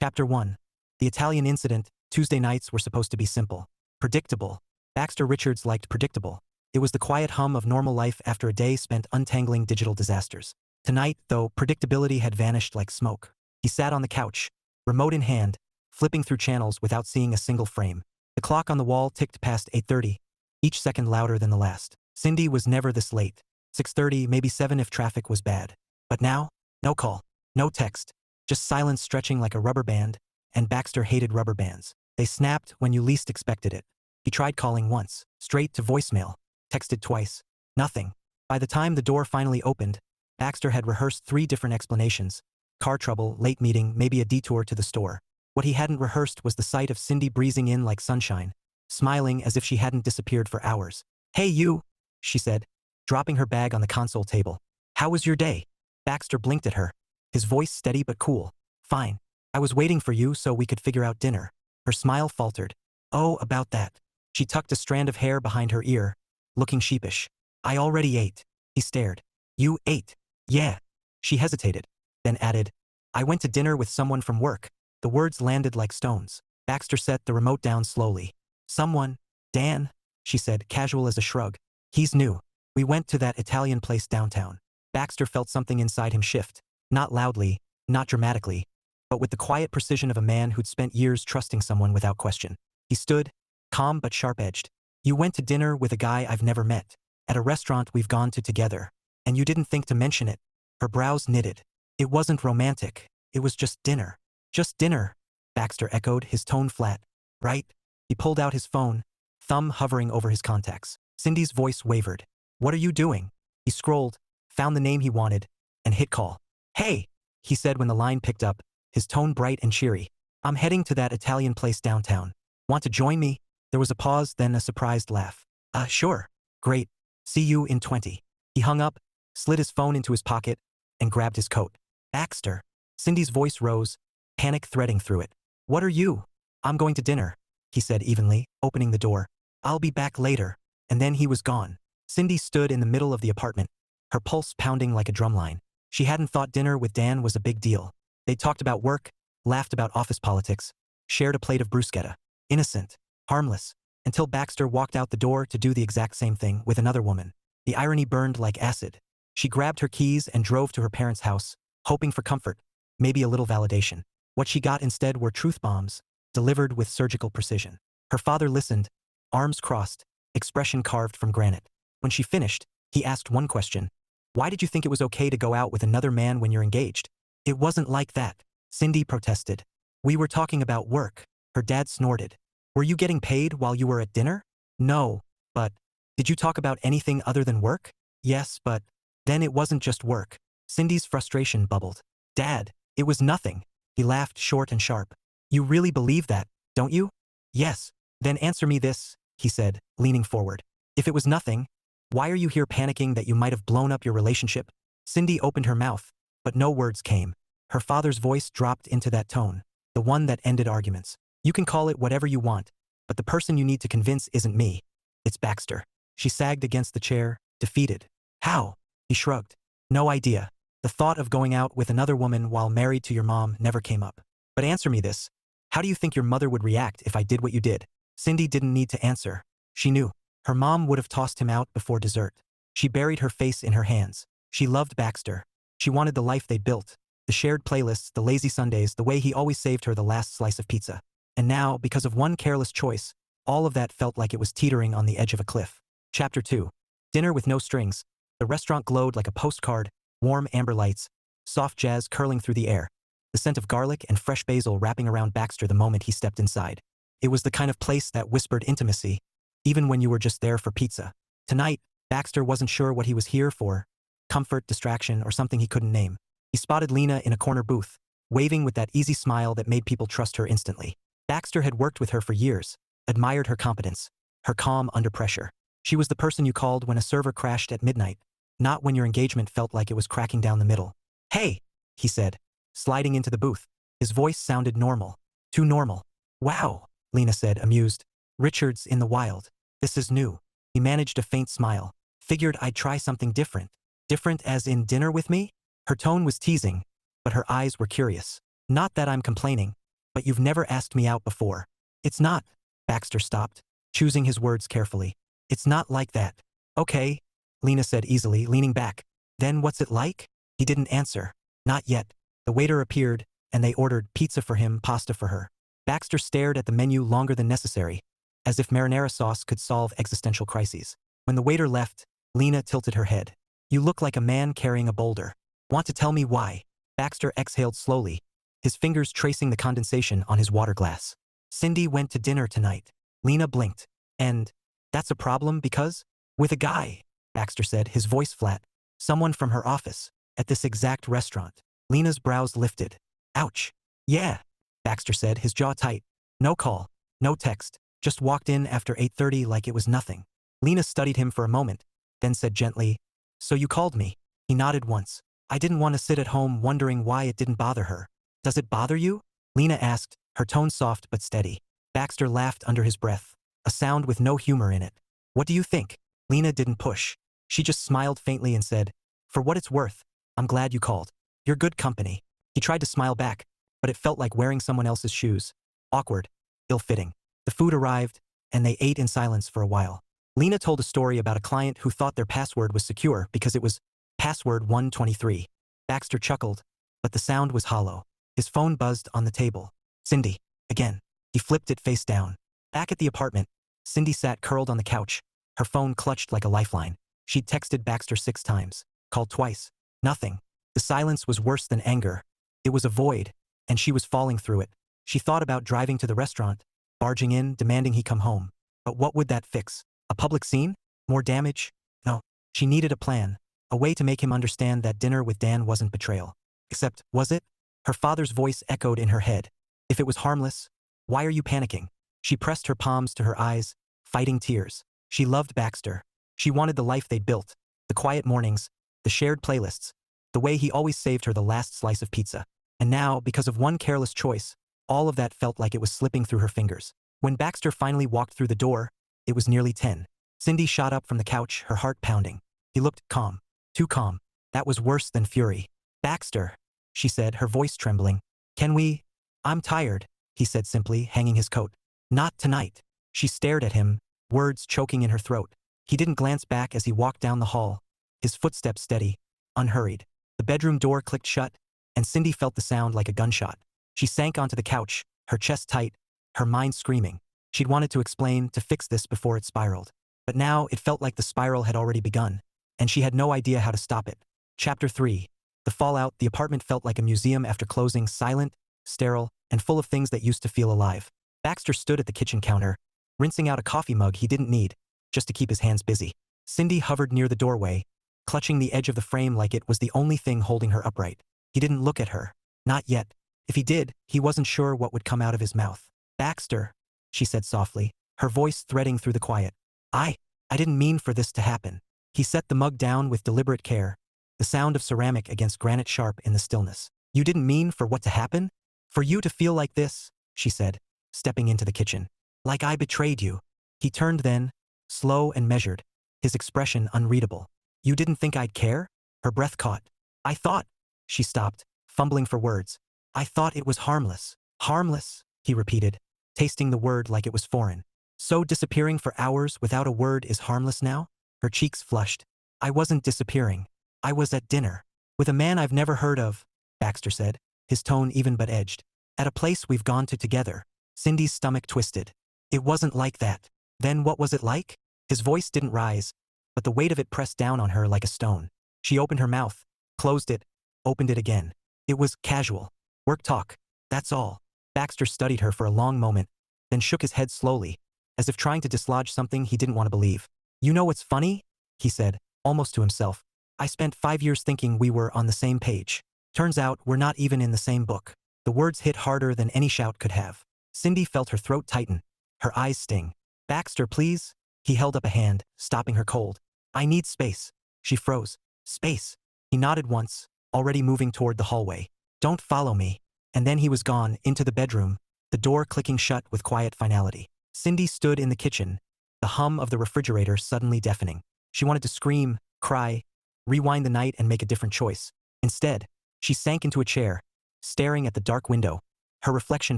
Chapter 1. The Italian Incident. Tuesday nights were supposed to be simple. Predictable. Baxter Richards liked predictable. It was the quiet hum of normal life after a day spent untangling digital disasters. Tonight, though, predictability had vanished like smoke. He sat on the couch, remote in hand, flipping through channels without seeing a single frame. The clock on the wall ticked past 8:30, each second louder than the last. Cindy was never this late. 6:30, maybe 7 if traffic was bad. But now, no call, no text, just silence stretching like a rubber band, and Baxter hated rubber bands. They snapped when you least expected it. He tried calling once, straight to voicemail, texted twice, nothing. By the time the door finally opened, Baxter had rehearsed 3 different explanations: car trouble, late meeting, maybe a detour to the store. What he hadn't rehearsed was the sight of Cindy breezing in like sunshine, smiling as if she hadn't disappeared for hours. "Hey you," she said, dropping her bag on the console table. "How was your day?" Baxter blinked at her, his voice steady but cool. "Fine. I was waiting for you so we could figure out dinner." Her smile faltered. "Oh, about that." She tucked a strand of hair behind her ear, looking sheepish. "I already ate." He stared. "You ate?" "Yeah." She hesitated, then added, "I went to dinner with someone from work." The words landed like stones. Baxter set the remote down slowly. "Someone? Dan?" she said, casual as a shrug. "He's new. We went to that Italian place downtown." Baxter felt something inside him shift. Not loudly, not dramatically, but with the quiet precision of a man who'd spent years trusting someone without question. He stood, calm but sharp-edged. "You went to dinner with a guy I've never met, at a restaurant we've gone to together, and you didn't think to mention it." Her brows knitted. "It wasn't romantic. It was just dinner." "Just dinner," Baxter echoed, his tone flat. "Right?" He pulled out his phone, thumb hovering over his contacts. Cindy's voice wavered. "What are you doing?" He scrolled, found the name he wanted, and hit call. "Hey," he said when the line picked up, his tone bright and cheery. "I'm heading to that Italian place downtown. Want to join me?" There was a pause, then a surprised laugh. Sure. Great. See you in 20." He hung up, slid his phone into his pocket, and grabbed his coat. "Baxter." Cindy's voice rose, panic threading through it. "What are you?" "I'm going to dinner," he said evenly, opening the door. "I'll be back later." And then he was gone. Cindy stood in the middle of the apartment, her pulse pounding like a drumline. She hadn't thought dinner with Dan was a big deal. They talked about work, laughed about office politics, shared a plate of bruschetta. Innocent, harmless, until Baxter walked out the door to do the exact same thing with another woman. The irony burned like acid. She grabbed her keys and drove to her parents' house, hoping for comfort, maybe a little validation. What she got instead were truth bombs, delivered with surgical precision. Her father listened, arms crossed, expression carved from granite. When she finished, he asked one question. "Why did you think it was okay to go out with another man when you're engaged?" "It wasn't like that," Cindy protested. "We were talking about work." Her dad snorted. "Were you getting paid while you were at dinner?" "No, but..." "Did you talk about anything other than work?" "Yes, but..." "Then it wasn't just work." Cindy's frustration bubbled. "Dad, it was nothing." He laughed short and sharp. "You really believe that, don't you?" "Yes." "Then answer me this," he said, leaning forward. "If it was nothing, why are you here panicking that you might have blown up your relationship?" Cindy opened her mouth, but no words came. Her father's voice dropped into that tone, the one that ended arguments. "You can call it whatever you want, but the person you need to convince isn't me. It's Baxter." She sagged against the chair, defeated. "How?" He shrugged. "No idea. The thought of going out with another woman while married to your mom never came up. But answer me this. How do you think your mother would react if I did what you did?" Cindy didn't need to answer. She knew. Her mom would have tossed him out before dessert. She buried her face in her hands. She loved Baxter. She wanted the life they'd built. The shared playlists, the lazy Sundays, the way he always saved her the last slice of pizza. And now, because of one careless choice, all of that felt like it was teetering on the edge of a cliff. Chapter 2. Dinner with no strings. The restaurant glowed like a postcard, warm amber lights, soft jazz curling through the air, the scent of garlic and fresh basil wrapping around Baxter the moment he stepped inside. It was the kind of place that whispered intimacy, even when you were just there for pizza. Tonight, Baxter wasn't sure what he was here for, comfort, distraction, or something he couldn't name. He spotted Lena in a corner booth, waving with that easy smile that made people trust her instantly. Baxter had worked with her for years, admired her competence, her calm under pressure. She was the person you called when a server crashed at midnight, not when your engagement felt like it was cracking down the middle. "Hey," he said, sliding into the booth. His voice sounded normal. Too normal. "Wow," Lena said, amused. "Richards in the wild. This is new." He managed a faint smile. "Figured I'd try something different." "Different as in dinner with me?" Her tone was teasing, but her eyes were curious. "Not that I'm complaining. but you've never asked me out before. It's not. Baxter stopped, choosing his words carefully. It's not like that. Okay, Lena said easily, leaning back. Then what's it like? He didn't answer. Not yet. The waiter appeared, and they ordered pizza for him, pasta for her. Baxter stared at the menu longer than necessary, as if marinara sauce could solve existential crises. When the waiter left, Lena tilted her head. You look like a man carrying a boulder. Want to tell me why? Baxter exhaled slowly, his fingers tracing the condensation on his water glass. Cindy went to dinner tonight. Lena blinked. And that's a problem because? With a guy, Baxter said, his voice flat. Someone from her office, at this exact restaurant. Lena's brows lifted. Ouch. Yeah, Baxter said, his jaw tight. No call, no text, just walked in after 8:30 like it was nothing. Lena studied him for a moment, then said gently, So you called me? He nodded once. I didn't want to sit at home wondering why it didn't bother her. Does it bother you? Lena asked, her tone soft but steady. Baxter laughed under his breath, a sound with no humor in it. What do you think? Lena didn't push. She just smiled faintly and said, For what it's worth, I'm glad you called. You're good company. He tried to smile back, but it felt like wearing someone else's shoes. Awkward, ill-fitting. The food arrived, and they ate in silence for a while. Lena told a story about a client who thought their password was secure because it was password 123. Baxter chuckled, but the sound was hollow. His phone buzzed on the table. Cindy, again. He flipped it face down. Back at the apartment, Cindy sat curled on the couch, her phone clutched like a lifeline. She'd texted Baxter 6 times, called twice. Nothing. The silence was worse than anger. It was a void, and she was falling through it. She thought about driving to the restaurant, barging in, demanding he come home. But what would that fix? A public scene? More damage? No. She needed a plan, a way to make him understand that dinner with Dan wasn't betrayal. Except, was it? Her father's voice echoed in her head. If it was harmless, why are you panicking? She pressed her palms to her eyes, fighting tears. She loved Baxter. She wanted the life they'd built, the quiet mornings, the shared playlists, the way he always saved her the last slice of pizza. And now, because of one careless choice, all of that felt like it was slipping through her fingers. When Baxter finally walked through the door, it was nearly 10. Cindy shot up from the couch, her heart pounding. He looked calm. Too calm. That was worse than fury. Baxter, she said, her voice trembling. Can we? I'm tired, he said simply, hanging his coat. Not tonight. She stared at him, words choking in her throat. He didn't glance back as he walked down the hall, his footsteps steady, unhurried. The bedroom door clicked shut, and Cindy felt the sound like a gunshot. She sank onto the couch, her chest tight, her mind screaming. She'd wanted to explain, to fix this before it spiraled. But now it felt like the spiral had already begun, and she had no idea how to stop it. Chapter 3. The fallout. The apartment felt like a museum after closing, silent, sterile, and full of things that used to feel alive. Baxter stood at the kitchen counter, rinsing out a coffee mug he didn't need, just to keep his hands busy. Cindy hovered near the doorway, clutching the edge of the frame like it was the only thing holding her upright. He didn't look at her. Not yet. If he did, he wasn't sure what would come out of his mouth. Baxter, she said softly, her voice threading through the quiet. I didn't mean for this to happen. He set the mug down with deliberate care, the sound of ceramic against granite sharp in the stillness. You didn't mean for what to happen? For you to feel like this, she said, stepping into the kitchen. Like I betrayed you. He turned then, slow and measured, his expression unreadable. You didn't think I'd care? Her breath caught. I thought. She stopped, fumbling for words. I thought it was harmless. Harmless, he repeated, tasting the word like it was foreign. So disappearing for hours without a word is harmless now? Her cheeks flushed. I wasn't disappearing. I was at dinner. With a man I've never heard of, Baxter said, his tone even but edged. At a place we've gone to together. Cindy's stomach twisted. It wasn't like that. Then what was it like? His voice didn't rise, but the weight of it pressed down on her like a stone. She opened her mouth, closed it, opened it again. It was casual. Work talk. That's all. Baxter studied her for a long moment, then shook his head slowly, as if trying to dislodge something he didn't want to believe. You know what's funny? He said, almost to himself. I spent 5 years thinking we were on the same page. Turns out we're not even in the same book. The words hit harder than any shout could have. Cindy felt her throat tighten, her eyes sting. Baxter, please? He held up a hand, stopping her cold. I need space. She froze. Space. He nodded once, already moving toward the hallway. Don't follow me. And then he was gone, into the bedroom, the door clicking shut with quiet finality. Cindy stood in the kitchen, the hum of the refrigerator suddenly deafening. She wanted to scream, cry, rewind the night and make a different choice. Instead, she sank into a chair, staring at the dark window, her reflection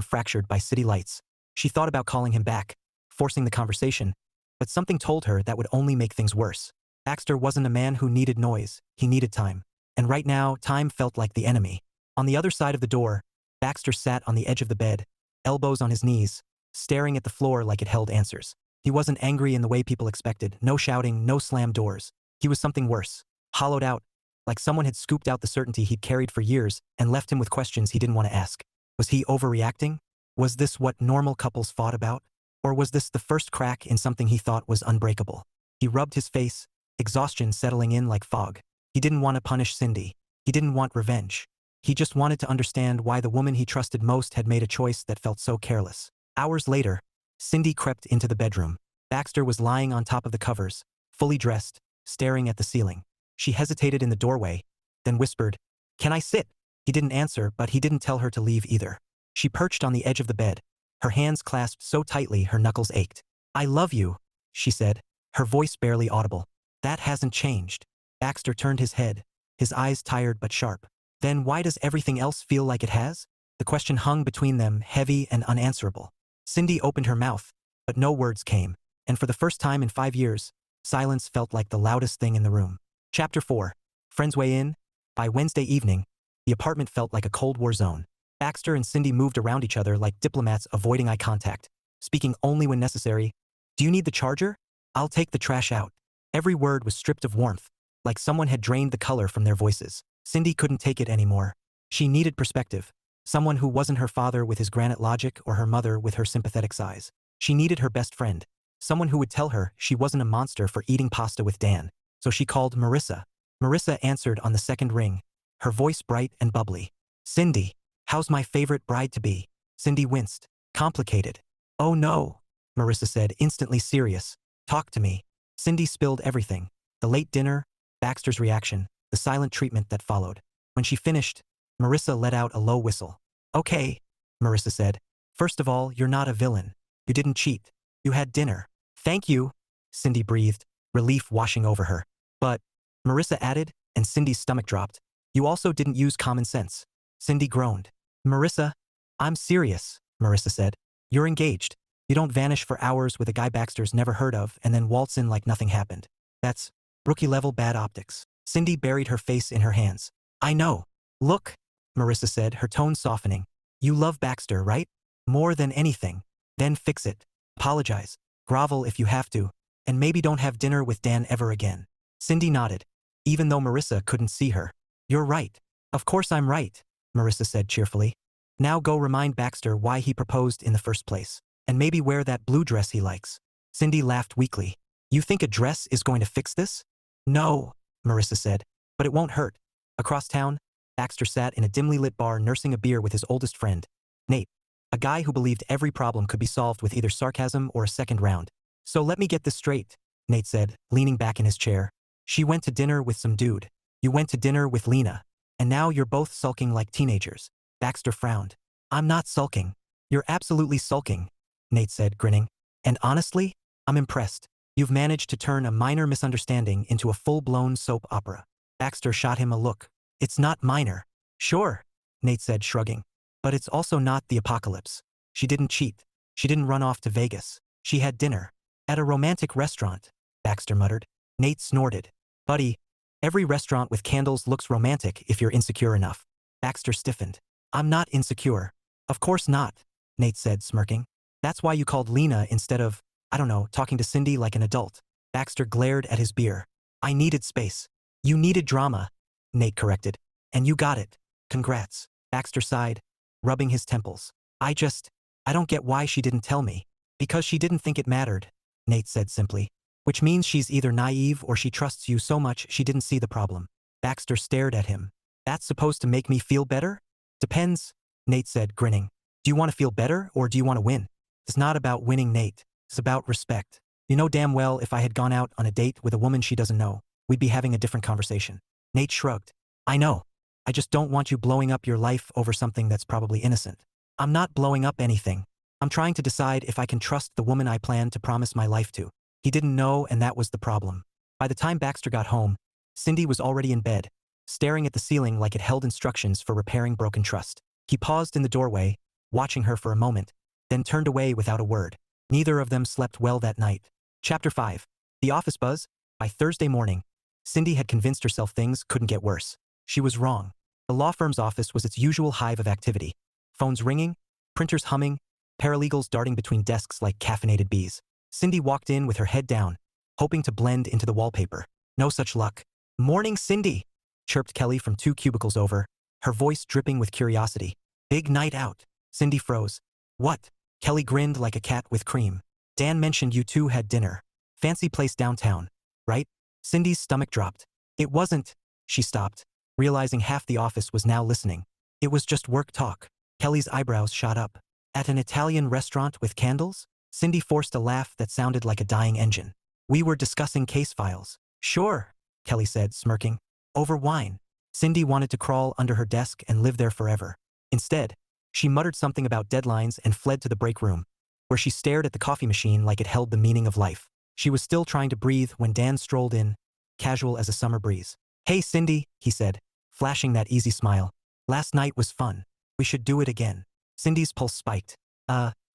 fractured by city lights. She thought about calling him back, forcing the conversation, but something told her that would only make things worse. Baxter wasn't a man who needed noise, he needed time. And right now, time felt like the enemy. On the other side of the door, Baxter sat on the edge of the bed, elbows on his knees, staring at the floor like it held answers. He wasn't angry in the way people expected, no shouting, no slammed doors. He was something worse, hollowed out, like someone had scooped out the certainty he'd carried for years and left him with questions he didn't want to ask. Was he overreacting? Was this what normal couples fought about? Or was this the first crack in something he thought was unbreakable? He rubbed his face, exhaustion settling in like fog. He didn't want to punish Cindy. He didn't want revenge. He just wanted to understand why the woman he trusted most had made a choice that felt so careless. Hours later, Cindy crept into the bedroom. Baxter was lying on top of the covers, fully dressed, staring at the ceiling. She hesitated in the doorway, then whispered, "Can I sit?" He didn't answer, but he didn't tell her to leave either. She perched on the edge of the bed, her hands clasped so tightly her knuckles ached. "I love you," she said, her voice barely audible. "That hasn't changed." Baxter turned his head, his eyes tired but sharp. "Then why does everything else feel like it has?" The question hung between them, heavy and unanswerable. Cindy opened her mouth, but no words came, and for the first time in 5 years, silence felt like the loudest thing in the room. Chapter 4. Friends weigh in. By Wednesday evening, the apartment felt like a Cold War zone. Baxter and Cindy moved around each other like diplomats avoiding eye contact, speaking only when necessary. "Do you need the charger? I'll take the trash out." Every word was stripped of warmth, like someone had drained the color from their voices. Cindy couldn't take it anymore. She needed perspective. Someone who wasn't her father with his granite logic or her mother with her sympathetic sighs. She needed her best friend. Someone who would tell her she wasn't a monster for eating pasta with Dan. So she called Marissa. Marissa answered on the second ring, her voice bright and bubbly. "Cindy, how's my favorite bride-to-be?" Cindy winced. "Complicated." "Oh no," Marissa said, instantly serious. "Talk to me." Cindy spilled everything. The late dinner, Baxter's reaction, the silent treatment that followed. When she finished, Marissa let out a low whistle. "Okay," Marissa said. "First of all, you're not a villain. You didn't cheat. You had dinner." "Thank you," Cindy breathed, relief washing over her. "But," Marissa added, and Cindy's stomach dropped, "you also didn't use common sense." Cindy groaned. "Marissa, I'm serious," Marissa said. "You're engaged. You don't vanish for hours with a guy Baxter's never heard of and then waltz in like nothing happened. That's rookie-level bad optics." Cindy buried her face in her hands. "I know. Look," Marissa said, her tone softening. "You love Baxter, right? More than anything. Then fix it. Apologize. Grovel if you have to. And maybe don't have dinner with Dan ever again." Cindy nodded, even though Marissa couldn't see her. "You're right. Of course I'm right," Marissa said cheerfully. "Now go remind Baxter why he proposed in the first place. And maybe wear that blue dress he likes." Cindy laughed weakly. "You think a dress is going to fix this?" "No," Marissa said, "but it won't hurt." Across town, Baxter sat in a dimly lit bar nursing a beer with his oldest friend, Nate, a guy who believed every problem could be solved with either sarcasm or a second round. "So let me get this straight," Nate said, leaning back in his chair. "She went to dinner with some dude. You went to dinner with Lena. And now you're both sulking like teenagers." Baxter frowned. "I'm not sulking." "You're absolutely sulking," Nate said, grinning. "And honestly, I'm impressed. You've managed to turn a minor misunderstanding into a full-blown soap opera." Baxter shot him a look. "It's not minor." "Sure," Nate said, shrugging. "But it's also not the apocalypse. She didn't cheat. She didn't run off to Vegas. She had dinner. At a romantic restaurant," Baxter muttered. Nate snorted. "Buddy, every restaurant with candles looks romantic if you're insecure enough." Baxter stiffened. "I'm not insecure." "Of course not," Nate said, smirking. "That's why you called Lena instead of, I don't know, talking to Cindy like an adult." Baxter glared at his beer. "I needed space." "You needed drama," Nate corrected. "And you got it. Congrats." Baxter sighed, rubbing his temples. I don't get why she didn't tell me." "Because she didn't think it mattered," Nate said simply. "Which means she's either naive or she trusts you so much she didn't see the problem." Baxter stared at him. "That's supposed to make me feel better?" "Depends," Nate said, grinning. "Do you want to feel better or do you want to win?" "It's not about winning, Nate. It's about respect. You know damn well if I had gone out on a date with a woman she doesn't know, we'd be having a different conversation." Nate shrugged. "I know. I just don't want you blowing up your life over something that's probably innocent." "I'm not blowing up anything. I'm trying to decide if I can trust the woman I plan to promise my life to." He didn't know, and that was the problem. By the time Baxter got home, Cindy was already in bed, staring at the ceiling like it held instructions for repairing broken trust. He paused in the doorway, watching her for a moment, then turned away without a word. Neither of them slept well that night. Chapter 5. The Office Buzz. By Thursday morning, Cindy had convinced herself things couldn't get worse. She was wrong. The law firm's office was its usual hive of activity. Phones ringing, printers humming, paralegals darting between desks like caffeinated bees. Cindy walked in with her head down, hoping to blend into the wallpaper. No such luck. "Morning, Cindy," chirped Kelly from 2 cubicles over, her voice dripping with curiosity. "Big night out." Cindy froze. "What?" Kelly grinned like a cat with cream. "Dan mentioned you two had dinner. Fancy place downtown, right?" Cindy's stomach dropped. "It wasn't." She stopped, realizing half the office was now listening. "It was just work talk." Kelly's eyebrows shot up. "At an Italian restaurant with candles?" Cindy forced a laugh that sounded like a dying engine. "We were discussing case files." "Sure," Kelly said, smirking. "Over wine." Cindy wanted to crawl under her desk and live there forever. Instead, she muttered something about deadlines and fled to the break room, where she stared at the coffee machine like it held the meaning of life. She was still trying to breathe when Dan strolled in, casual as a summer breeze. "Hey, Cindy," he said, flashing that easy smile. "Last night was fun. We should do it again." Cindy's pulse spiked.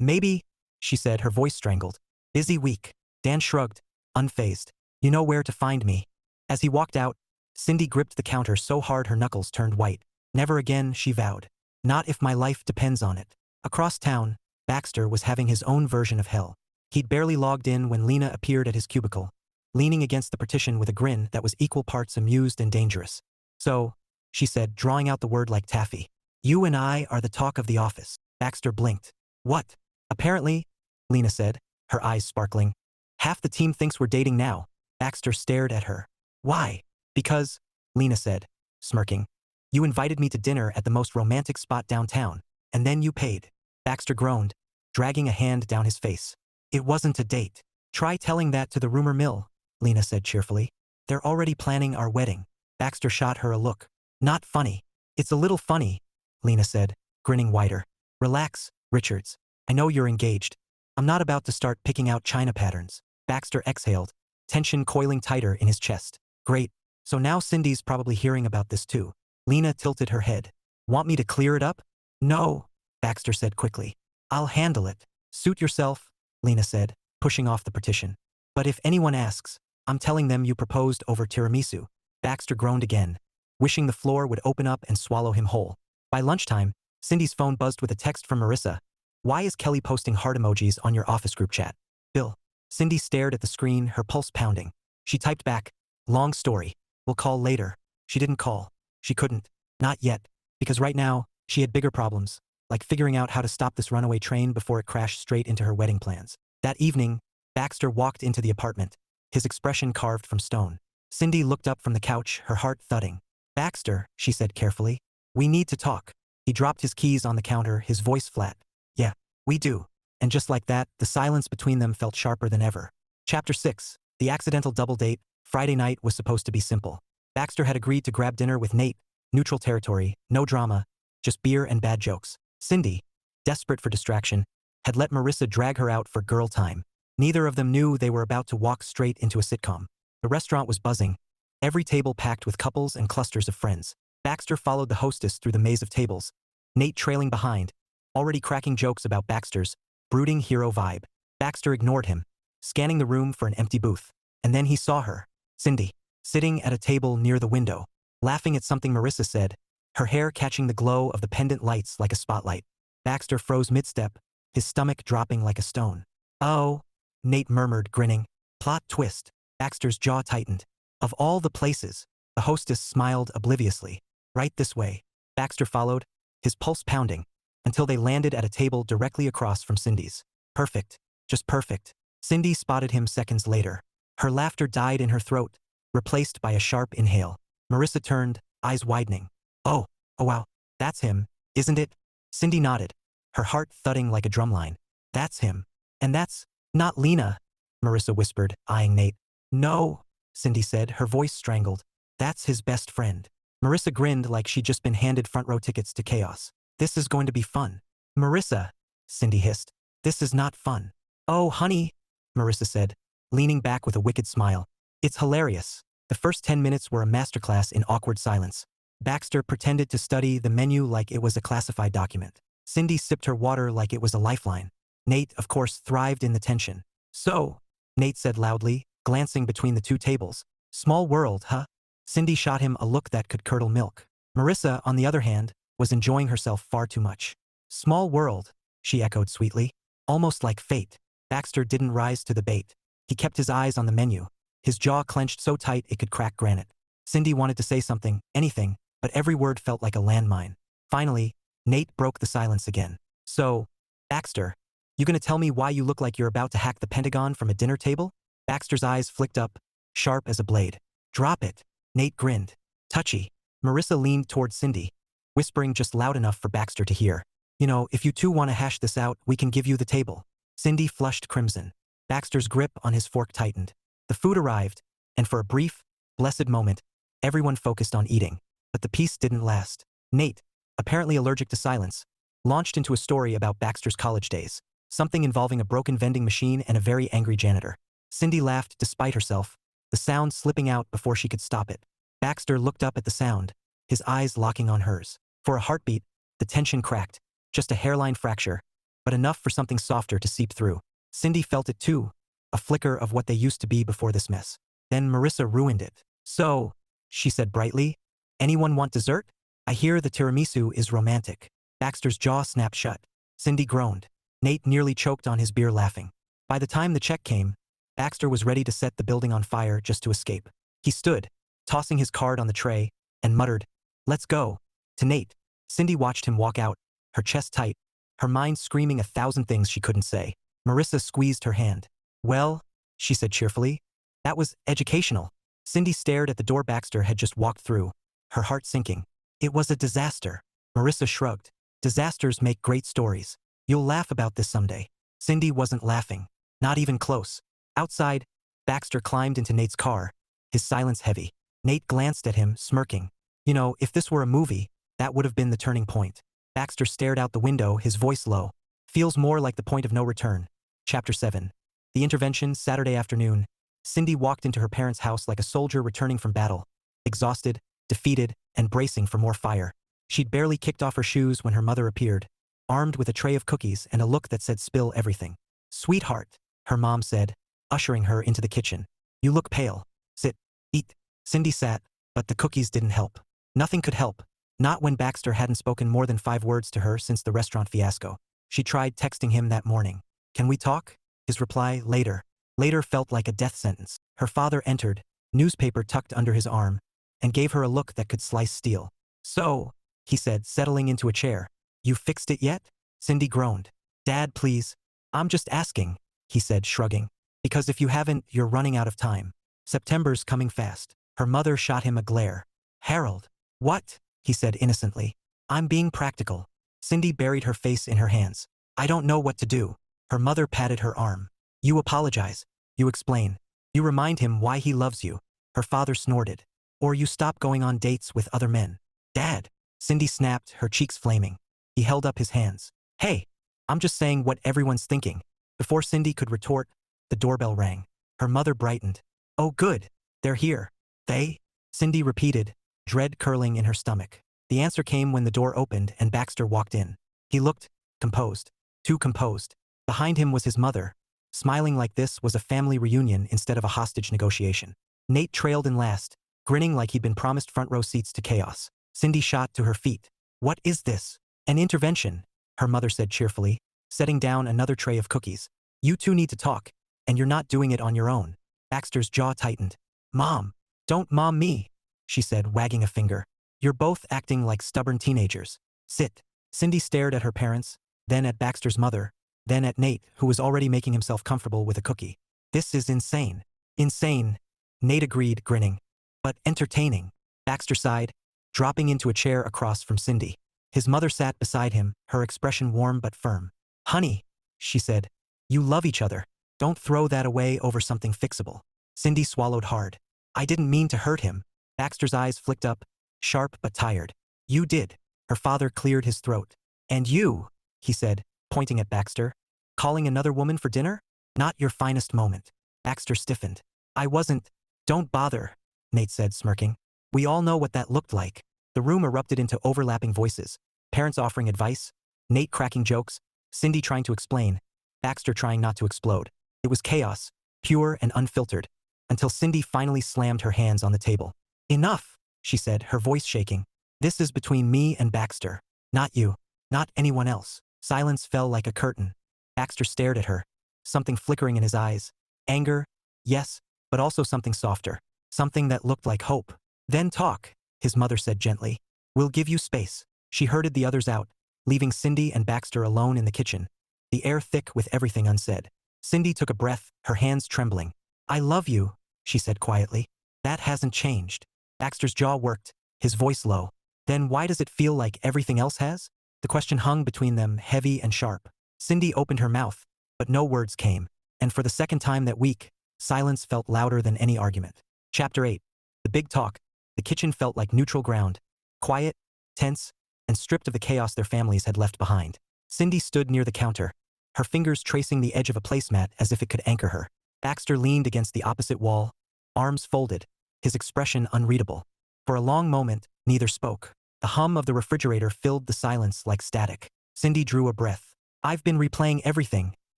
Maybe," she said, her voice strangled. "Busy week." Dan shrugged, unfazed. "You know where to find me." As he walked out, Cindy gripped the counter so hard her knuckles turned white. "Never again," she vowed. "Not if my life depends on it." Across town, Baxter was having his own version of hell. He'd barely logged in when Lena appeared at his cubicle, leaning against the partition with a grin that was equal parts amused and dangerous. "So," she said, drawing out the word like taffy, "you and I are the talk of the office." Baxter blinked. "What?" "Apparently," Lena said, her eyes sparkling. "Half the team thinks we're dating now." Baxter stared at her. "Why?" "Because," Lena said, smirking, "you invited me to dinner at the most romantic spot downtown, and then you paid." Baxter groaned, dragging a hand down his face. "It wasn't a date." "Try telling that to the rumor mill," Lena said cheerfully. "They're already planning our wedding." Baxter shot her a look. "Not funny." "It's a little funny," Lena said, grinning wider. "Relax, Richards. I know you're engaged. I'm not about to start picking out china patterns." Baxter exhaled, tension coiling tighter in his chest. "Great. So now Cindy's probably hearing about this too." Lena tilted her head. "Want me to clear it up?" "No," Baxter said quickly. "I'll handle it." "Suit yourself," Lena said, pushing off the partition. "But if anyone asks, I'm telling them you proposed over tiramisu." Baxter groaned again, wishing the floor would open up and swallow him whole. By lunchtime, Cindy's phone buzzed with a text from Marissa. "Why is Kelly posting heart emojis on your office group chat?" "Bill." Cindy stared at the screen, her pulse pounding. She typed back, "Long story. We'll call later." She didn't call. She couldn't. Not yet. Because right now, she had bigger problems, like figuring out how to stop this runaway train before it crashed straight into her wedding plans. That evening, Baxter walked into the apartment, his expression carved from stone. Cindy looked up from the couch, her heart thudding. "Baxter," she said carefully, "we need to talk." He dropped his keys on the counter, his voice flat. "Yeah, we do." And just like that, the silence between them felt sharper than ever. Chapter 6. The accidental double date. Friday night was supposed to be simple. Baxter had agreed to grab dinner with Nate, neutral territory, no drama, just beer and bad jokes. Cindy, desperate for distraction, had let Marissa drag her out for girl time. Neither of them knew they were about to walk straight into a sitcom. The restaurant was buzzing, every table packed with couples and clusters of friends. Baxter followed the hostess through the maze of tables, Nate trailing behind, already cracking jokes about Baxter's brooding hero vibe. Baxter ignored him, scanning the room for an empty booth. And then he saw her, Cindy, sitting at a table near the window, laughing at something Marissa said, her hair catching the glow of the pendant lights like a spotlight. Baxter froze mid-step, his stomach dropping like a stone. "Oh," Nate murmured, grinning. Plot twist. Baxter's jaw tightened. Of all the places, the hostess smiled obliviously. "Right this way." Baxter followed, his pulse pounding, until they landed at a table directly across from Cindy's. Perfect. Just perfect. Cindy spotted him seconds later. Her laughter died in her throat, replaced by a sharp inhale. Marissa turned, eyes widening. Oh wow, that's him, isn't it?" Cindy nodded, her heart thudding like a drumline. "That's him. And that's not Lena," Marissa whispered, eyeing Nate. "No," Cindy said, her voice strangled. "That's his best friend." Marissa grinned like she'd just been handed front row tickets to chaos. "This is going to be fun." "Marissa," Cindy hissed. "This is not fun." "Oh, honey," Marissa said, leaning back with a wicked smile. "It's hilarious." The first 10 minutes were a masterclass in awkward silence. Baxter pretended to study the menu like it was a classified document. Cindy sipped her water like it was a lifeline. Nate, of course, thrived in the tension. So, Nate said loudly, glancing between the two tables. Small world, huh? Cindy shot him a look that could curdle milk. Marissa, on the other hand, was enjoying herself far too much. Small world, she echoed sweetly. Almost like fate. Baxter didn't rise to the bait. He kept his eyes on the menu. His jaw clenched so tight it could crack granite. Cindy wanted to say something, anything, but every word felt like a landmine. Finally, Nate broke the silence again. So, Baxter, you gonna tell me why you look like you're about to hack the Pentagon from a dinner table? Baxter's eyes flicked up, sharp as a blade. Drop it. Nate grinned. Touchy. Marissa leaned toward Cindy, whispering just loud enough for Baxter to hear. You know, if you two want to hash this out, we can give you the table. Cindy flushed crimson. Baxter's grip on his fork tightened. The food arrived, and for a brief, blessed moment, everyone focused on eating. But the peace didn't last. Nate, apparently allergic to silence, launched into a story about Baxter's college days, something involving a broken vending machine and a very angry janitor. Cindy laughed despite herself, the sound slipping out before she could stop it. Baxter looked up at the sound, his eyes locking on hers. For a heartbeat, the tension cracked, just a hairline fracture, but enough for something softer to seep through. Cindy felt it too, a flicker of what they used to be before this mess. Then Marissa ruined it. So, she said brightly, anyone want dessert? I hear the tiramisu is romantic. Baxter's jaw snapped shut. Cindy groaned. Nate nearly choked on his beer laughing. By the time the check came, Baxter was ready to set the building on fire just to escape. He stood, tossing his card on the tray, and muttered, "Let's go," to Nate. Cindy watched him walk out, her chest tight, her mind screaming 1,000 things she couldn't say. Marissa squeezed her hand. Well, she said cheerfully, that was educational. Cindy stared at the door Baxter had just walked through, her heart sinking. It was a disaster. Marissa shrugged. Disasters make great stories. You'll laugh about this someday. Cindy wasn't laughing. Not even close. Outside, Baxter climbed into Nate's car, his silence heavy. Nate glanced at him, smirking. You know, if this were a movie, that would have been the turning point. Baxter stared out the window, his voice low. Feels more like the point of no return. Chapter 7. The intervention, Saturday afternoon. Cindy walked into her parents' house like a soldier returning from battle, exhausted, defeated, and bracing for more fire. She'd barely kicked off her shoes when her mother appeared, armed with a tray of cookies and a look that said spill everything. Sweetheart, her mom said, ushering her into the kitchen. You look pale. Sit. Eat. Cindy sat, but the cookies didn't help. Nothing could help. Not when Baxter hadn't spoken more than 5 words to her since the restaurant fiasco. She tried texting him that morning. Can we talk? His reply, later. Later felt like a death sentence. Her father entered, newspaper tucked under his arm, and gave her a look that could slice steel. So, he said, settling into a chair. You fixed it yet? Cindy groaned. Dad, please. I'm just asking, he said, shrugging. Because if you haven't, you're running out of time. September's coming fast. Her mother shot him a glare. Harold. What? He said innocently. I'm being practical. Cindy buried her face in her hands. I don't know what to do. Her mother patted her arm. You apologize. You explain. You remind him why he loves you. Her father snorted. Or you stop going on dates with other men. Dad. Cindy snapped, her cheeks flaming. He held up his hands. Hey, I'm just saying what everyone's thinking. Before Cindy could retort, the doorbell rang. Her mother brightened. Oh good, they're here. They? Cindy repeated, dread curling in her stomach. The answer came when the door opened and Baxter walked in. He looked composed. Too composed. Behind him was his mother. Smiling like this was a family reunion instead of a hostage negotiation. Nate trailed in last, grinning like he'd been promised front row seats to chaos. Cindy shot to her feet. What is this? An intervention, her mother said cheerfully, setting down another tray of cookies. You two need to talk, and you're not doing it on your own. Baxter's jaw tightened. Mom, don't mom me, she said, wagging a finger. You're both acting like stubborn teenagers. Sit. Cindy stared at her parents, then at Baxter's mother, then at Nate, who was already making himself comfortable with a cookie. This is insane. Insane, Nate agreed, grinning. But entertaining. Baxter sighed, dropping into a chair across from Cindy. His mother sat beside him, her expression warm but firm. Honey, she said, you love each other. Don't throw that away over something fixable. Cindy swallowed hard. I didn't mean to hurt him. Baxter's eyes flicked up, sharp but tired. You did. Her father cleared his throat. And you, he said, pointing at Baxter. Calling another woman for dinner? Not your finest moment. Baxter stiffened. I wasn't. Don't bother, Nate said, smirking. We all know what that looked like. The room erupted into overlapping voices, parents offering advice, Nate cracking jokes, Cindy trying to explain, Baxter trying not to explode. It was chaos, pure and unfiltered, until Cindy finally slammed her hands on the table. "Enough," she said, her voice shaking. "This is between me and Baxter. Not you. Not anyone else." Silence fell like a curtain. Baxter stared at her, something flickering in his eyes. Anger, yes, but also something softer. Something that looked like hope. "Then talk," his mother said gently. "We'll give you space." She herded the others out, leaving Cindy and Baxter alone in the kitchen, the air thick with everything unsaid. Cindy took a breath, her hands trembling. "I love you," she said quietly. "That hasn't changed." Baxter's jaw worked, his voice low. "Then why does it feel like everything else has?" The question hung between them, heavy and sharp. Cindy opened her mouth, but no words came, and for the second time that week, silence felt louder than any argument. Chapter 8. The big talk. The kitchen felt like neutral ground. Quiet, tense, and stripped of the chaos their families had left behind. Cindy stood near the counter, her fingers tracing the edge of a placemat as if it could anchor her. Baxter leaned against the opposite wall, arms folded, his expression unreadable. For a long moment, neither spoke. The hum of the refrigerator filled the silence like static. Cindy drew a breath. "I've been replaying everything,"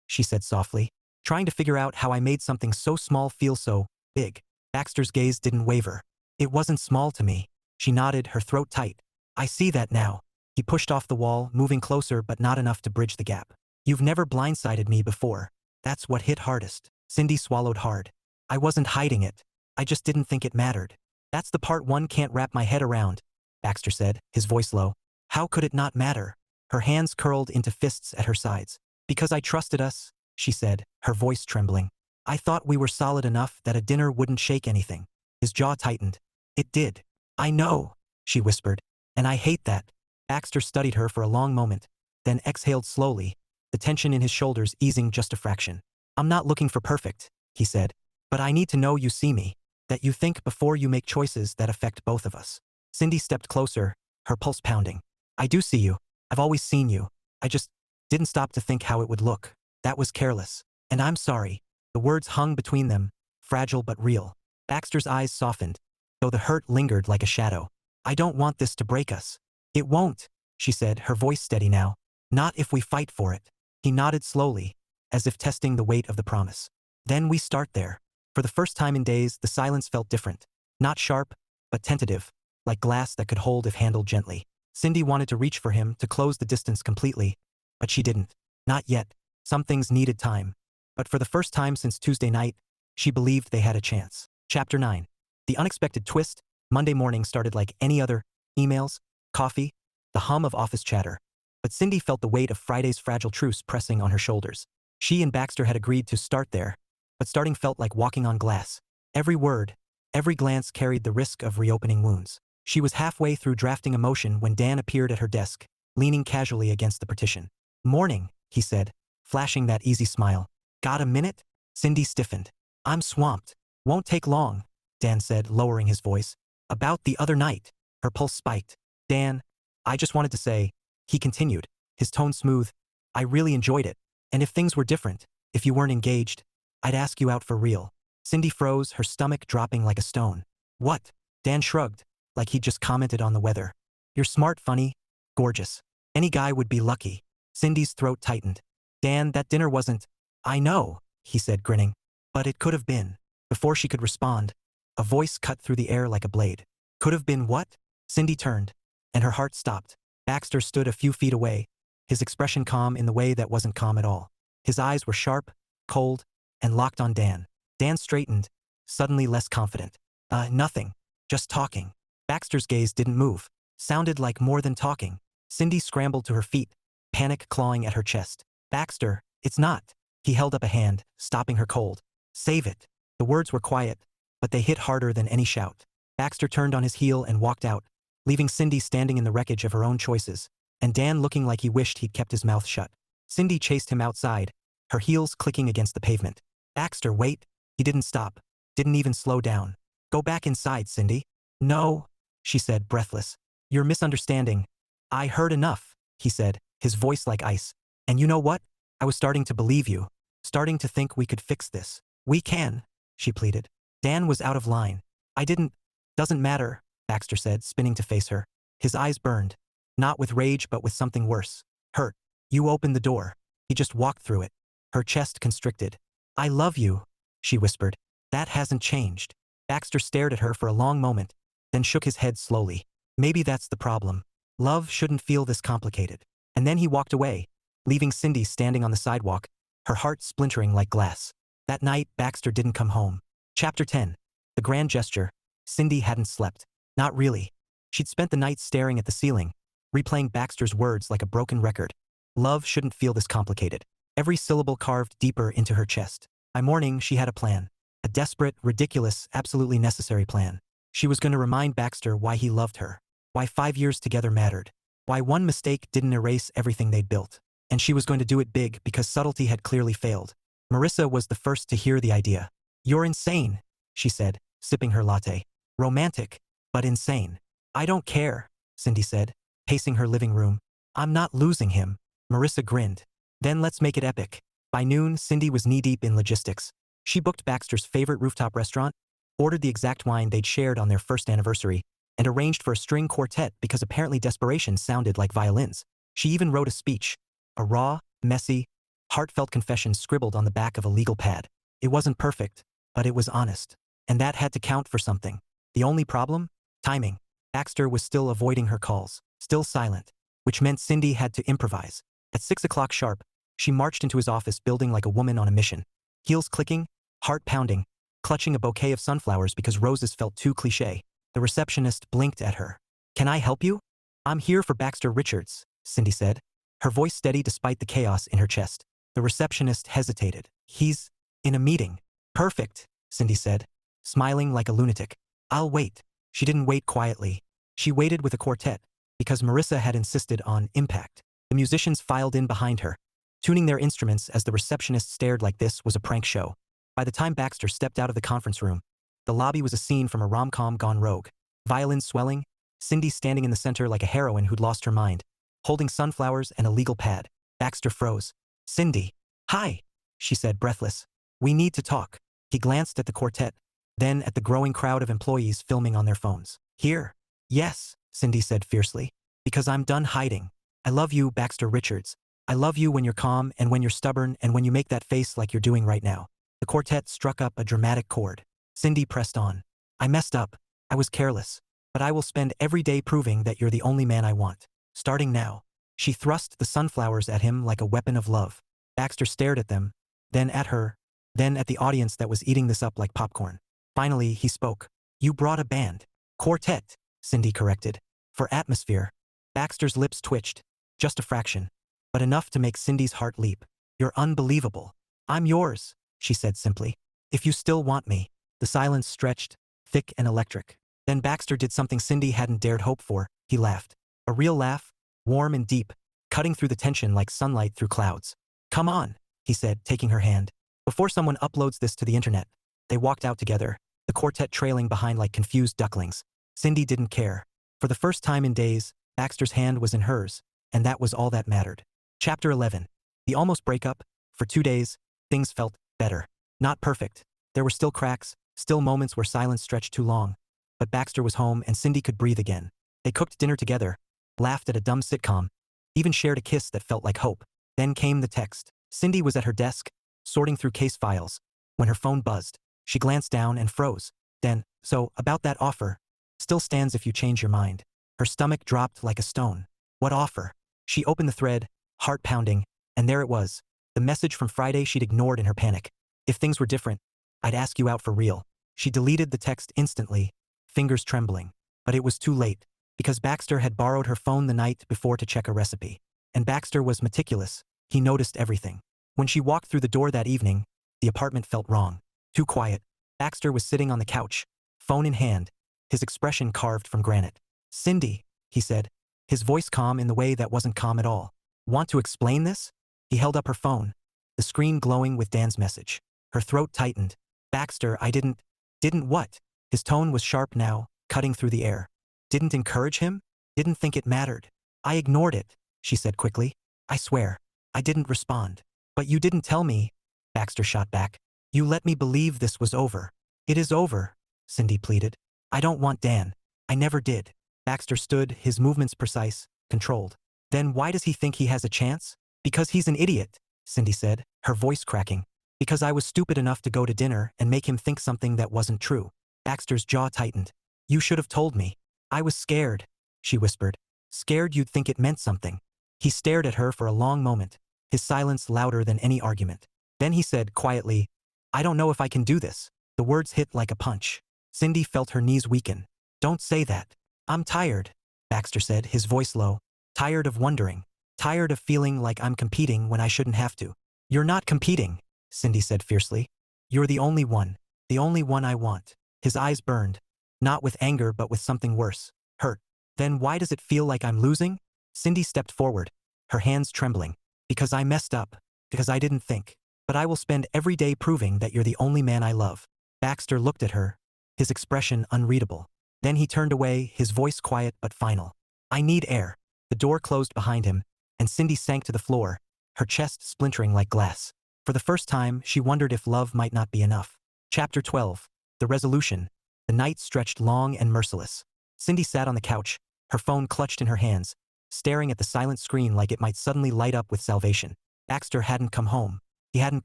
she said softly, "trying to figure out how I made something so small feel so big." Baxter's gaze didn't waver. "It wasn't small to me." She nodded, her throat tight. "I see that now." He pushed off the wall, moving closer but not enough to bridge the gap. "You've never blindsided me before. That's what hit hardest." Cindy swallowed hard. "I wasn't hiding it. I just didn't think it mattered. That's the part one can't wrap my head around," Baxter said, his voice low. "How could it not matter?" Her hands curled into fists at her sides. "Because I trusted us," she said, her voice trembling. "I thought we were solid enough that a dinner wouldn't shake anything." His jaw tightened. "It did." "I know," she whispered. "And I hate that." Baxter studied her for a long moment, then exhaled slowly, the tension in his shoulders easing just a fraction. "I'm not looking for perfect," he said. "But I need to know you see me, that you think before you make choices that affect both of us." Cindy stepped closer, her pulse pounding. "I do see you. I've always seen you. I just didn't stop to think how it would look. That was careless. And I'm sorry." The words hung between them, fragile but real. Baxter's eyes softened, though the hurt lingered like a shadow. "I don't want this to break us." "It won't," she said, her voice steady now. "Not if we fight for it." He nodded slowly, as if testing the weight of the promise. "Then we start there." For the first time in days, the silence felt different. Not sharp, but tentative, like glass that could hold if handled gently. Cindy wanted to reach for him, to close the distance completely, but she didn't. Not yet. Some things needed time. But for the first time since Tuesday night, she believed they had a chance. Chapter 9. The unexpected twist. Monday morning started like any other. Emails, coffee, the hum of office chatter. But Cindy felt the weight of Friday's fragile truce pressing on her shoulders. She and Baxter had agreed to start there, but starting felt like walking on glass. Every word, every glance carried the risk of reopening wounds. She was halfway through drafting a motion when Dan appeared at her desk, leaning casually against the partition. "Morning," he said, flashing that easy smile. "Got a minute?" Cindy stiffened. "I'm swamped." "Won't take long," Dan said, lowering his voice. "About the other night." Her pulse spiked. "Dan, I just wanted to say," he continued, his tone smooth, "I really enjoyed it. And if things were different, if you weren't engaged, I'd ask you out for real." Cindy froze, her stomach dropping like a stone. "What?" Dan shrugged, like he'd just commented on the weather. "You're smart, funny, gorgeous. Any guy would be lucky." Cindy's throat tightened. "Dan, that dinner wasn't—" "I know," he said, grinning. "But it could have been." Before she could respond, a voice cut through the air like a blade. "Could have been what?" Cindy turned, and her heart stopped. Baxter stood a few feet away, his expression calm in the way that wasn't calm at all. His eyes were sharp, cold, and locked on Dan. Dan straightened, suddenly less confident. Nothing. Just talking." Baxter's gaze didn't move. Sounded like more than talking. Cindy scrambled to her feet, panic clawing at her chest. "Baxter, it's not." He held up a hand, stopping her cold. "Save it." The words were quiet, but they hit harder than any shout. Baxter turned on his heel and walked out, leaving Cindy standing in the wreckage of her own choices, and Dan looking like he wished he'd kept his mouth shut. Cindy chased him outside, her heels clicking against the pavement. "Baxter, wait." He didn't stop, didn't even slow down. "Go back inside, Cindy." "No," she said, breathless. "You're misunderstanding." "I heard enough," he said, his voice like ice. "And you know what? I was starting to believe you, starting to think we could fix this." "We can," she pleaded. Dan was out of line. "I didn't—" "Doesn't matter," Baxter said, spinning to face her. His eyes burned, not with rage but with something worse. Hurt. You opened the door. He just walked through it. Her chest constricted. I love you, she whispered. That hasn't changed. Baxter stared at her for a long moment, then shook his head slowly. Maybe that's the problem. Love shouldn't feel this complicated. And then he walked away, leaving Cindy standing on the sidewalk, her heart splintering like glass. That night, Baxter didn't come home. Chapter 10. The grand gesture. Cindy hadn't slept. Not really. She'd spent the night staring at the ceiling, replaying Baxter's words like a broken record. Love shouldn't feel this complicated. Every syllable carved deeper into her chest. By morning, she had a plan. A desperate, ridiculous, absolutely necessary plan. She was going to remind Baxter why he loved her. Why 5 years together mattered. Why one mistake didn't erase everything they'd built. And she was going to do it big because subtlety had clearly failed. Marissa was the first to hear the idea. You're insane, she said, sipping her latte. Romantic, but insane. I don't care, Cindy said, pacing her living room. I'm not losing him. Marissa grinned. Then let's make it epic. By noon, Cindy was knee-deep in logistics. She booked Baxter's favorite rooftop restaurant, ordered the exact wine they'd shared on their first anniversary, and arranged for a string quartet because apparently desperation sounded like violins. She even wrote a speech, a raw, messy, heartfelt confession scribbled on the back of a legal pad. It wasn't perfect, but it was honest. And that had to count for something. The only problem? Timing. Baxter was still avoiding her calls, still silent, which meant Cindy had to improvise. At 6 o'clock sharp, she marched into his office building like a woman on a mission. Heels clicking, heart pounding, clutching a bouquet of sunflowers because roses felt too cliché. The receptionist blinked at her. Can I help you? I'm here for Baxter Richards, Cindy said, her voice steady despite the chaos in her chest. The receptionist hesitated. He's in a meeting. Perfect, Cindy said, smiling like a lunatic. I'll wait. She didn't wait quietly. She waited with a quartet, because Marissa had insisted on impact. The musicians filed in behind her, tuning their instruments as the receptionist stared like this was a prank show. By the time Baxter stepped out of the conference room, the lobby was a scene from a rom-com gone rogue. Violins swelling, Cindy standing in the center like a heroine who'd lost her mind, holding sunflowers and a legal pad. Baxter froze. Cindy. Hi, she said, breathless. We need to talk. He glanced at the quartet, then at the growing crowd of employees filming on their phones. Here. Yes, Cindy said fiercely. Because I'm done hiding. I love you, Baxter Richards. I love you when you're calm and when you're stubborn and when you make that face like you're doing right now. The quartet struck up a dramatic chord. Cindy pressed on. I messed up. I was careless. But I will spend every day proving that you're the only man I want. Starting now. She thrust the sunflowers at him like a weapon of love. Baxter stared at them, then at her, then at the audience that was eating this up like popcorn. Finally, he spoke. You brought a band. Quartet, Cindy corrected. For atmosphere. Baxter's lips twitched. Just a fraction. But enough to make Cindy's heart leap. You're unbelievable. I'm yours, she said simply. If you still want me. The silence stretched, thick and electric. Then Baxter did something Cindy hadn't dared hope for. He laughed. A real laugh, warm and deep, cutting through the tension like sunlight through clouds. Come on, he said, taking her hand. Before someone uploads this to the internet. They walked out together, the quartet trailing behind like confused ducklings. Cindy didn't care. For the first time in days, Baxter's hand was in hers, and that was all that mattered. Chapter 11. The almost breakup. For 2 days, things felt better. Not perfect. There were still cracks, still moments where silence stretched too long. But Baxter was home and Cindy could breathe again. They cooked dinner together, laughed at a dumb sitcom, even shared a kiss that felt like hope. Then came the text. Cindy was at her desk, sorting through case files, when her phone buzzed. She glanced down and froze. Then, so, about that offer. Still stands if you change your mind. Her stomach dropped like a stone. What offer? She opened the thread, heart pounding, and there it was. The message from Friday she'd ignored in her panic. If things were different, I'd ask you out for real. She deleted the text instantly, fingers trembling. But it was too late, because Baxter had borrowed her phone the night before to check a recipe. And Baxter was meticulous. He noticed everything. When she walked through the door that evening, the apartment felt wrong. Too quiet. Baxter was sitting on the couch, phone in hand, his expression carved from granite. Cindy, he said, his voice calm in the way that wasn't calm at all. Want to explain this? He held up her phone, the screen glowing with Dan's message. Her throat tightened. Baxter, I didn't what? His tone was sharp now, cutting through the air. Didn't encourage him? Didn't think it mattered. I ignored it, she said quickly. I swear. I didn't respond. But you didn't tell me, Baxter shot back. You let me believe this was over. It is over, Cindy pleaded. I don't want Dan. I never did. Baxter stood, his movements precise, controlled. Then why does he think he has a chance? Because he's an idiot, Cindy said, her voice cracking. Because I was stupid enough to go to dinner and make him think something that wasn't true. Baxter's jaw tightened. You should have told me. I was scared, she whispered. Scared you'd think it meant something. He stared at her for a long moment, his silence louder than any argument. Then he said quietly, I don't know if I can do this. The words hit like a punch. Cindy felt her knees weaken. Don't say that. I'm tired, Baxter said, his voice low. Tired of wondering. Tired of feeling like I'm competing when I shouldn't have to. You're not competing, Cindy said fiercely. You're the only one I want. His eyes burned. Not with anger but with something worse. Hurt. Then why does it feel like I'm losing? Cindy stepped forward, her hands trembling. Because I messed up. Because I didn't think. But I will spend every day proving that you're the only man I love. Baxter looked at her, his expression unreadable. Then he turned away, his voice quiet but final. I need air. The door closed behind him, and Cindy sank to the floor, her chest splintering like glass. For the first time, she wondered if love might not be enough. Chapter 12. The resolution. The night stretched long and merciless. Cindy sat on the couch, her phone clutched in her hands, staring at the silent screen like it might suddenly light up with salvation. Baxter hadn't come home. He hadn't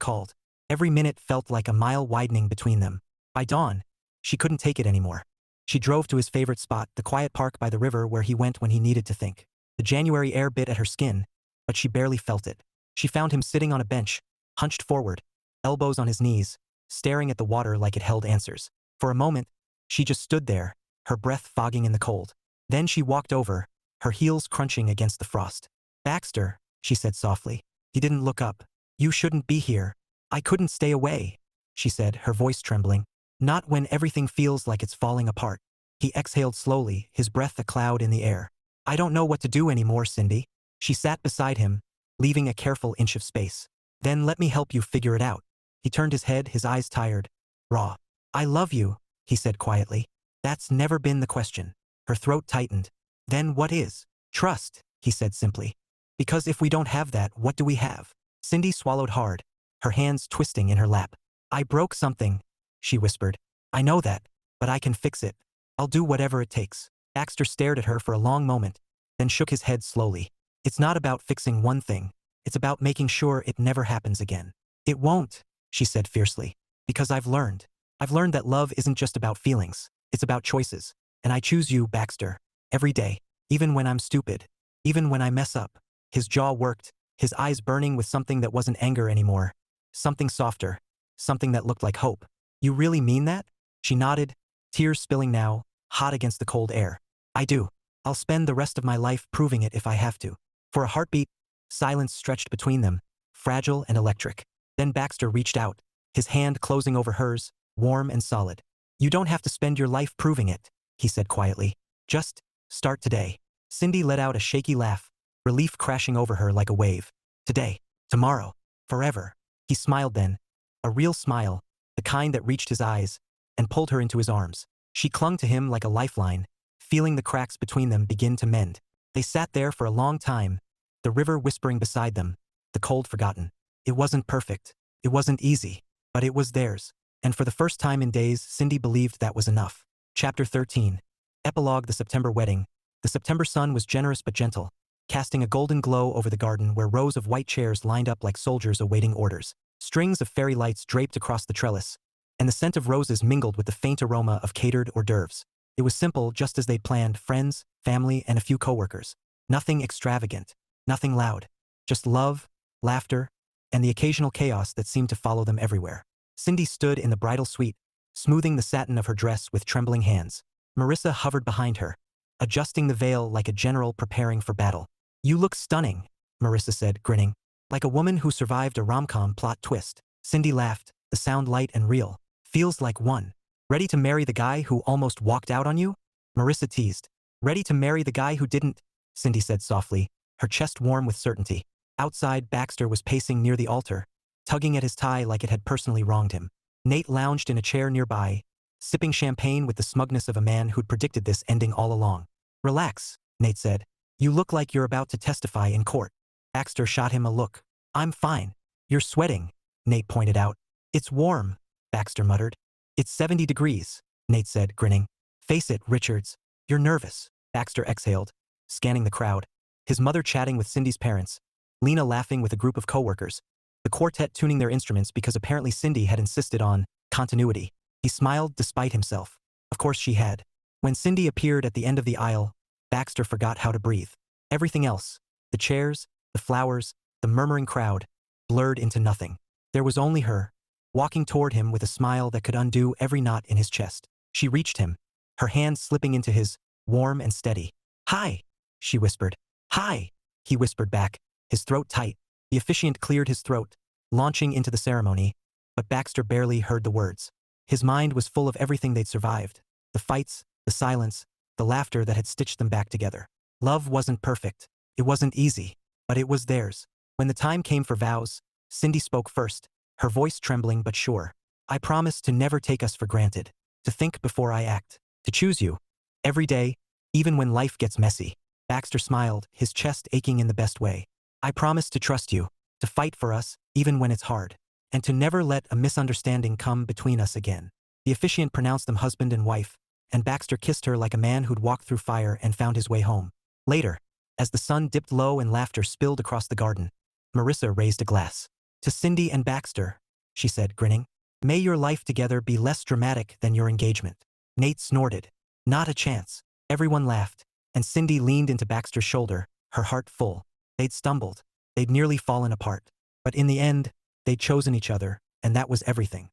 called. Every minute felt like a mile widening between them. By dawn, she couldn't take it anymore. She drove to his favorite spot, the quiet park by the river where he went when he needed to think. The January air bit at her skin, but she barely felt it. She found him sitting on a bench, hunched forward, elbows on his knees, staring at the water like it held answers. For a moment, she just stood there, her breath fogging in the cold. Then she walked over, her heels crunching against the frost. Baxter, she said softly. He didn't look up. You shouldn't be here. I couldn't stay away, she said, her voice trembling. Not when everything feels like it's falling apart. He exhaled slowly, his breath a cloud in the air. I don't know what to do anymore, Cindy. She sat beside him, leaving a careful inch of space. Then let me help you figure it out. He turned his head, his eyes tired. Raw. I love you, he said quietly. That's never been the question. Her throat tightened. Then what is? Trust, he said simply. Because if we don't have that, what do we have? Cindy swallowed hard, her hands twisting in her lap. I broke something, she whispered. I know that, but I can fix it. I'll do whatever it takes. Baxter stared at her for a long moment, then shook his head slowly. It's not about fixing one thing. It's about making sure it never happens again. It won't, she said fiercely. Because I've learned. I've learned that love isn't just about feelings. It's about choices. And I choose you, Baxter. Every day. Even when I'm stupid. Even when I mess up. His jaw worked, his eyes burning with something that wasn't anger anymore. Something softer. Something that looked like hope. You really mean that? She nodded, tears spilling now, hot against the cold air. I do. I'll spend the rest of my life proving it if I have to. For a heartbeat, silence stretched between them, fragile and electric. Then Baxter reached out, his hand closing over hers, warm and solid. You don't have to spend your life proving it, he said quietly. Just start today. Cindy let out a shaky laugh, relief crashing over her like a wave. Today, tomorrow, forever. He smiled then, a real smile, the kind that reached his eyes, and pulled her into his arms. She clung to him like a lifeline, feeling the cracks between them begin to mend. They sat there for a long time, the river whispering beside them, the cold forgotten. It wasn't perfect, it wasn't easy, but it was theirs. And for the first time in days, Cindy believed that was enough. Chapter 13. Epilogue. The September wedding. The September sun was generous but gentle, casting a golden glow over the garden where rows of white chairs lined up like soldiers awaiting orders. Strings of fairy lights draped across the trellis, and the scent of roses mingled with the faint aroma of catered hors d'oeuvres. It was simple, just as they'd planned, friends, family, and a few coworkers. Nothing extravagant, nothing loud. Just love, laughter, and the occasional chaos that seemed to follow them everywhere. Cindy stood in the bridal suite, smoothing the satin of her dress with trembling hands. Marissa hovered behind her, adjusting the veil like a general preparing for battle. You look stunning, Marissa said, grinning. Like a woman who survived a rom-com plot twist. Cindy laughed, the sound light and real. Feels like one. Ready to marry the guy who almost walked out on you? Marissa teased. Ready to marry the guy who didn't? Cindy said softly, her chest warm with certainty. Outside, Baxter was pacing near the altar, tugging at his tie like it had personally wronged him. Nate lounged in a chair nearby, sipping champagne with the smugness of a man who'd predicted this ending all along. Relax, Nate said. You look like you're about to testify in court. Baxter shot him a look. I'm fine. You're sweating, Nate pointed out. It's warm, Baxter muttered. It's 70 degrees, Nate said, grinning. Face it, Richards. You're nervous, Baxter exhaled, scanning the crowd. his mother chatting with Cindy's parents, Lena laughing with a group of coworkers, the quartet tuning their instruments because apparently Cindy had insisted on continuity. He smiled despite himself. Of course she had. When Cindy appeared at the end of the aisle, Baxter forgot how to breathe. Everything else, the chairs, the flowers, the murmuring crowd, blurred into nothing. There was only her, walking toward him with a smile that could undo every knot in his chest. She reached him, her hand slipping into his, warm and steady. "Hi," she whispered. "Hi," he whispered back, his throat tight. The officiant cleared his throat, launching into the ceremony, but Baxter barely heard the words. His mind was full of everything they'd survived. The fights, the silence, the laughter that had stitched them back together. Love wasn't perfect. It wasn't easy, but it was theirs. When the time came for vows, Cindy spoke first, her voice trembling but sure. "I promise to never take us for granted, to think before I act, to choose you. Every day, even when life gets messy." Baxter smiled, his chest aching in the best way. "I promise to trust you, to fight for us, even when it's hard, and to never let a misunderstanding come between us again." The officiant pronounced them husband and wife, and Baxter kissed her like a man who'd walked through fire and found his way home. Later, as the sun dipped low and laughter spilled across the garden, Marissa raised a glass. "To Cindy and Baxter," she said, grinning. "May your life together be less dramatic than your engagement." Nate snorted. "Not a chance." Everyone laughed, and Cindy leaned into Baxter's shoulder, her heart full. They'd stumbled. They'd nearly fallen apart. But in the end, they'd chosen each other, and that was everything.